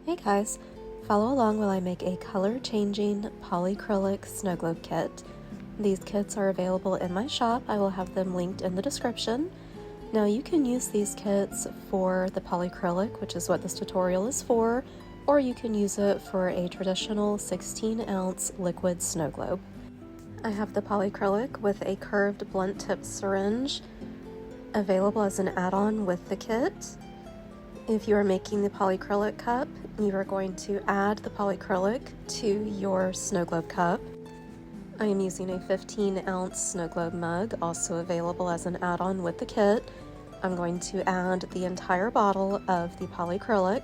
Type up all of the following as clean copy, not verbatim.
Hey guys, follow along while I make a color-changing polycrylic snow globe kit. These kits are available in my shop. I will have them linked in the description. Now you can use these kits for the polycrylic, which is what this tutorial is for, or you can use it for a traditional 16-ounce liquid snow globe. I have the polycrylic with a curved blunt-tip syringe available as an add-on with the kit. If you are making the polycrylic cup, you are going to add the polycrylic to your snow globe cup. I am using a 15-ounce snow globe mug, also available as an add-on with the kit. I'm going to add the entire bottle of the polycrylic,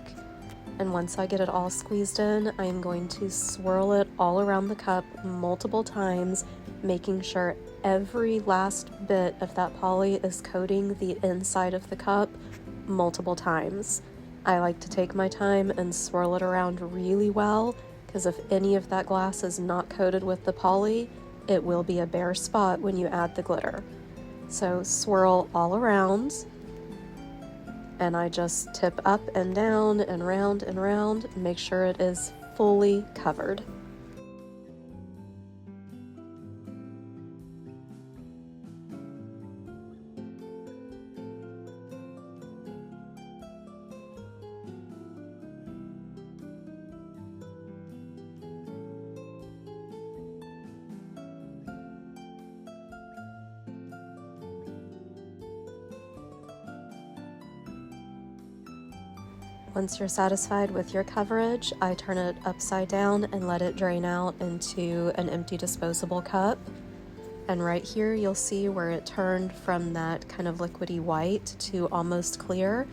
and once I get it all squeezed in, I am going to swirl it all around the cup multiple times, making sure every last bit of that poly is coating the inside of the cup multiple times. I like to take my time and swirl it around really well, because if any of that glass is not coated with the poly, it will be a bare spot when you add the glitter. So swirl all around, and I just tip up and down and round, make sure it is fully covered. Once you're satisfied with your coverage, I turn it upside down and let it drain out into an empty disposable cup. And right here you'll see where it turned from that kind of liquidy white to almost clear.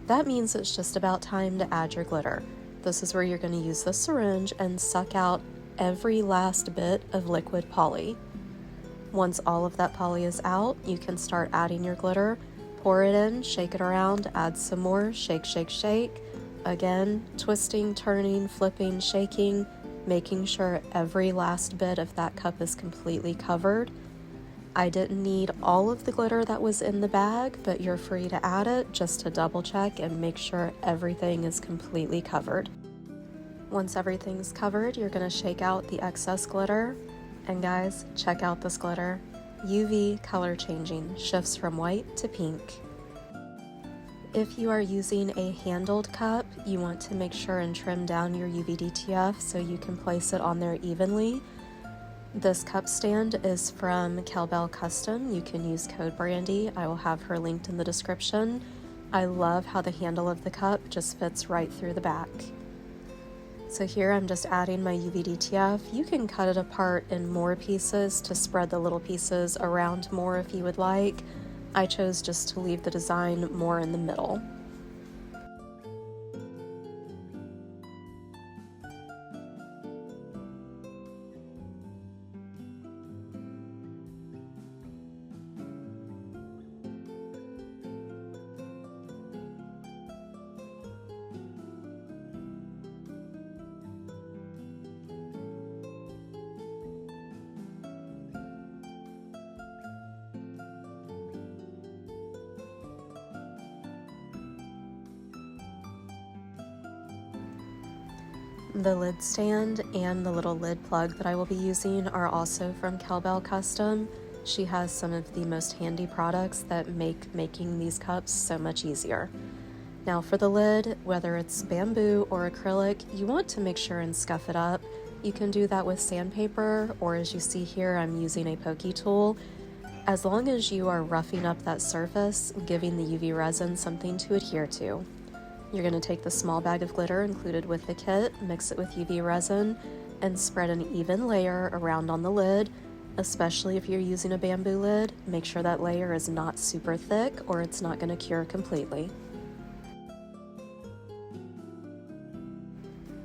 That means it's just about time to add your glitter. This is where you're going to use the syringe and suck out every last bit of liquid poly. Once all of that poly is out, you can start adding your glitter. Pour it in, shake it around, add some more, shake, shake, shake. Again, twisting, turning, flipping, shaking, making sure every last bit of that cup is completely covered. I didn't need all of the glitter that was in the bag, but you're free to add it just to double check and make sure everything is completely covered. Once everything's covered, you're going to shake out the excess glitter. And guys, check out this glitter. UV color changing, shifts from white to pink. If you are using a handled cup, you want to make sure and trim down your UVDTF so you can place it on there evenly. This cup stand is from Cowbell Custom. You can use code Brandy. I will have her linked in the description. I love how the handle of the cup just fits right through the back. So here I'm just adding my UVDTF. You can cut it apart in more pieces to spread the little pieces around more if you would like. I chose just to leave the design more in the middle. The lid stand and the little lid plug that I will be using are also from Cowbell Custom. She has some of the most handy products that make making these cups so much easier. Now for the lid, whether it's bamboo or acrylic, you want to make sure and scuff it up. You can do that with sandpaper, or as you see here, I'm using a pokey tool. As long as you are roughing up that surface, giving the UV resin something to adhere to. You're going to take the small bag of glitter included with the kit, mix it with UV resin, and spread an even layer around on the lid. Especially if you're using a bamboo lid, make sure that layer is not super thick or it's not going to cure completely.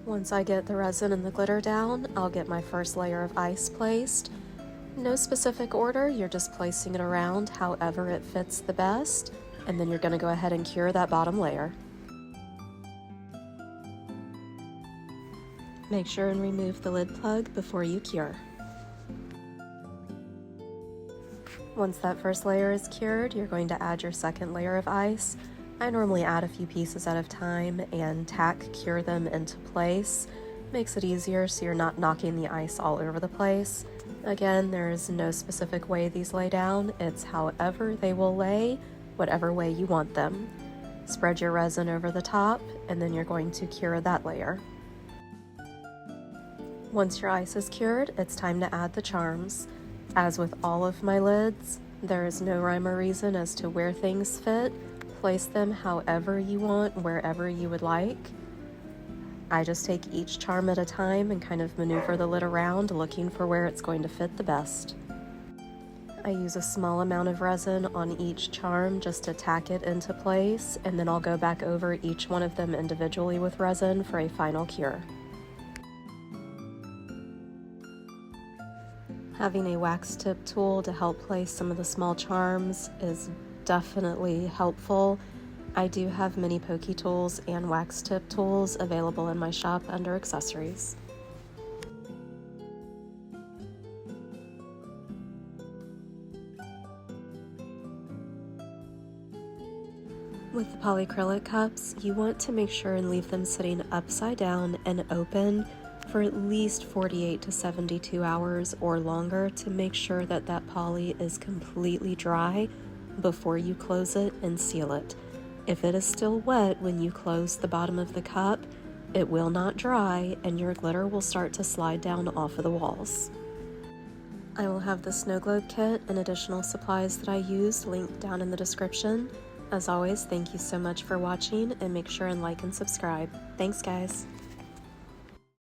Once I get the resin and the glitter down, I'll get my first layer of ice placed. No specific order, you're just placing it around however it fits the best, and then you're going to go ahead and cure that bottom layer. Make sure and remove the lid plug before you cure. Once that first layer is cured, you're going to add your second layer of ice. I normally add a few pieces at a time and tack cure them into place. Makes it easier so you're not knocking the ice all over the place. Again, there's no specific way these lay down, it's however they will lay, whatever way you want them. Spread your resin over the top, and then you're going to cure that layer. Once your ice is cured, it's time to add the charms. As with all of my lids, there is no rhyme or reason as to where things fit. Place them however you want, wherever you would like. I just take each charm at a time and kind of maneuver the lid around, looking for where it's going to fit the best. I use a small amount of resin on each charm just to tack it into place, and then I'll go back over each one of them individually with resin for a final cure. Having a wax tip tool to help place some of the small charms is definitely helpful. I do have mini pokey tools and wax tip tools available in my shop under accessories. With the polycrylic cups, you want to make sure and leave them sitting upside down and open for at least 48 to 72 hours or longer to make sure that that poly is completely dry before you close it and seal it. If it is still wet when you close the bottom of the cup, it will not dry and your glitter will start to slide down off of the walls. I will have the snow globe kit and additional supplies that I used linked down in the description. As always, thank you so much for watching, and make sure and like and subscribe. Thanks, guys.